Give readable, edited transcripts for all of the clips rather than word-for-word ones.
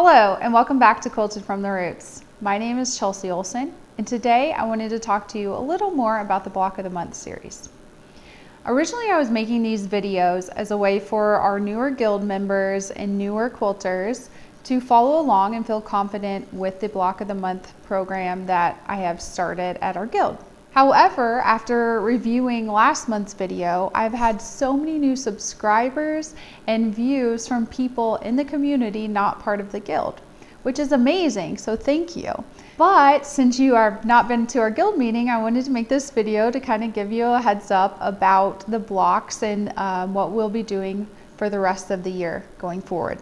Hello and welcome back to Quilted from the Roots. My name is Chelsea Olson and today I wanted to talk to you a little more about the Block of the Month series. Originally I was making these videos as a way for our newer guild members and newer quilters to follow along and feel confident with the Block of the Month program that I have started at our guild. However, after reviewing last month's video, I've had so many new subscribers and views from people in the community not part of the guild, which is amazing, so thank you. But since you have not been to our guild meeting, I wanted to make this video to kind of give you a heads up about the blocks and what we'll be doing for the rest of the year going forward.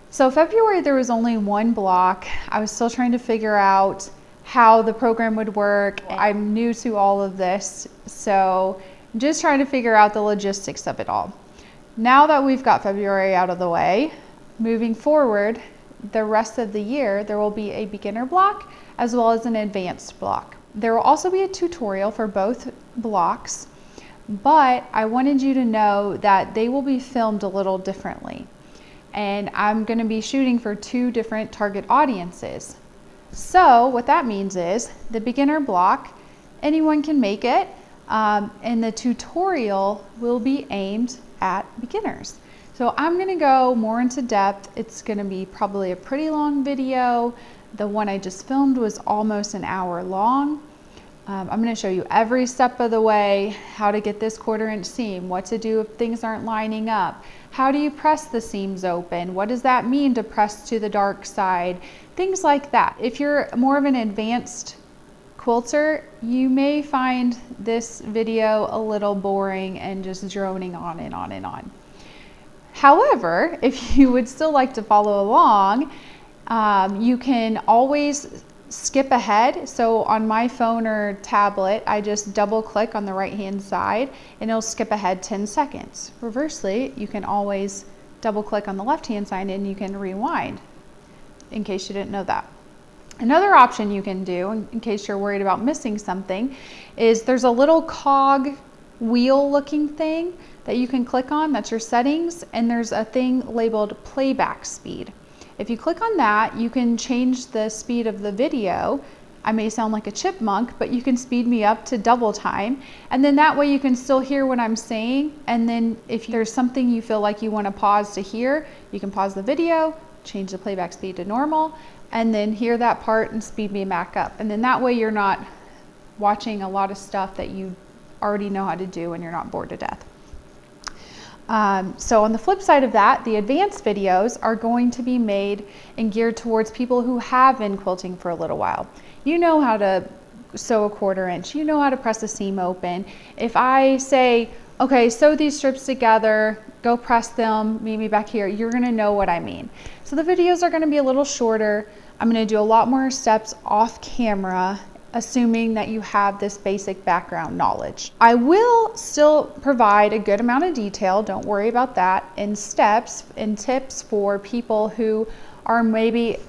So February there was only one block. I was still trying to figure out how the program would work. I'm new to all of this, so I'm just trying to figure out the logistics of it all. Now that we've got February out of the way, moving forward, the rest of the year, there will be a beginner block as well as an advanced block. There will also be a tutorial for both blocks, but I wanted you to know that they will be filmed a little differently. And I'm going to be shooting for two different target audiences. So what that means is the beginner block, anyone can make it, and the tutorial will be aimed at beginners. So I'm going to go more into depth. It's going to be probably a pretty long video. The one I just filmed was almost an hour long. I'm going to show you every step of the way, how to get this 1/4 inch seam, what to do if things aren't lining up, how do you press the seams open, what does that mean to press to the dark side, things like that. If you're more of an advanced quilter, you may find this video a little boring and just droning on and on and on. However, if you would still like to follow along, you can always skip ahead. So on my phone or tablet, I just double click on the right hand side and it'll skip ahead 10 seconds. Reversely, you can always double click on the left hand side and you can rewind, in case you didn't know that. Another option you can do, in case you're worried about missing something, is there's a little cog wheel looking thing that you can click on, that's your settings, and there's a thing labeled playback speed. If you click on that, you can change the speed of the video. I may sound like a chipmunk, but you can speed me up to double time. And then that way you can still hear what I'm saying. And then if there's something you feel like you want to pause to hear, you can pause the video, change the playback speed to normal, and then hear that part and speed me back up. And then that way you're not watching a lot of stuff that you already know how to do and you're not bored to death. So on the flip side of that, the advanced videos are going to be made and geared towards people who have been quilting for a little while. You know how to sew a 1/4 inch, you know how to press a seam open. If I say, okay, sew these strips together, go press them, meet me back here, you're gonna know what I mean. So the videos are gonna be a little shorter. I'm gonna do a lot more steps off camera, assuming that you have this basic background knowledge. I will still provide a good amount of detail, don't worry about that, in steps and tips for people who are maybe,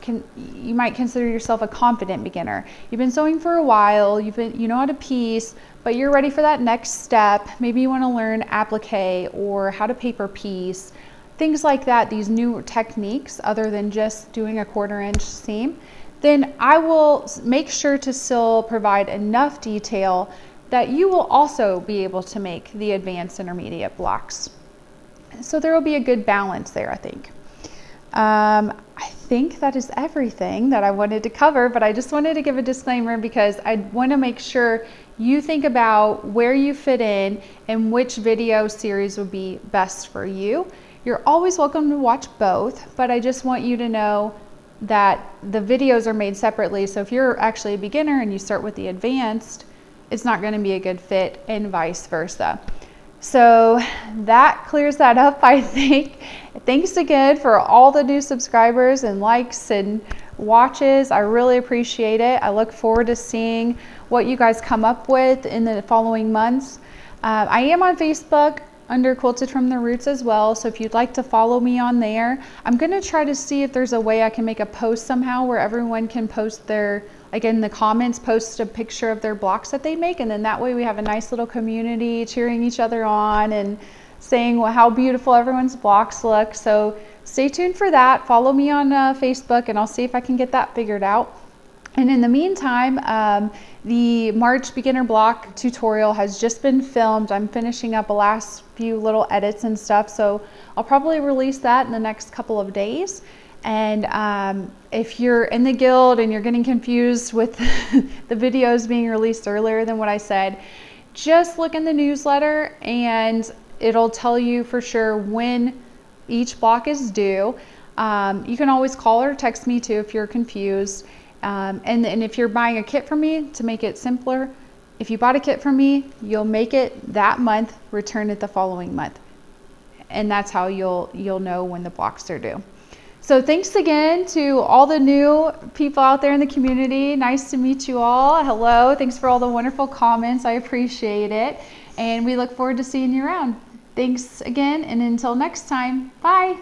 you might consider yourself a confident beginner. You've been sewing for a while, you know how to piece, but you're ready for that next step. Maybe you wanna learn applique or how to paper piece, things like that, these new techniques other than just doing a 1/4 inch seam. Then I will make sure to still provide enough detail that you will also be able to make the advanced intermediate blocks. So there will be a good balance there, I think. I think that is everything that I wanted to cover, but I just wanted to give a disclaimer because I want to make sure you think about where you fit in and which video series would be best for you. You're always welcome to watch both, but I just want you to know that the videos are made separately. So if you're actually a beginner and you start with the advanced, it's not going to be a good fit, and vice versa. So that clears that up, I think. Thanks again for all the new subscribers and likes and watches. I really appreciate it. I look forward to seeing what you guys come up with in the following months. I am on Facebook under Quilted from the Roots as well, so if you'd like to follow me on there. I'm gonna try to see if there's a way I can make a post somehow where everyone can post their, like in the comments, post a picture of their blocks that they make, and then that way we have a nice little community cheering each other on and saying how beautiful everyone's blocks look. So stay tuned for that. Follow me on Facebook, and I'll see if I can get that figured out. And in the meantime, the March beginner block tutorial has just been filmed. I'm finishing up the last few little edits and stuff, so I'll probably release that in the next couple of days. And if you're in the guild and you're getting confused with the videos being released earlier than what I said, just look in the newsletter and it'll tell you for sure when each block is due. You can always call or text me too if you're confused. And if you're buying a kit from me, to make it simpler, if you bought a kit from me, you'll make it that month, return it the following month. And that's how you'll know when the blocks are due. So thanks again to all the new people out there in the community. Nice to meet you all. Hello. Thanks for all the wonderful comments. I appreciate it. And we look forward to seeing you around. Thanks again, and until next time, bye.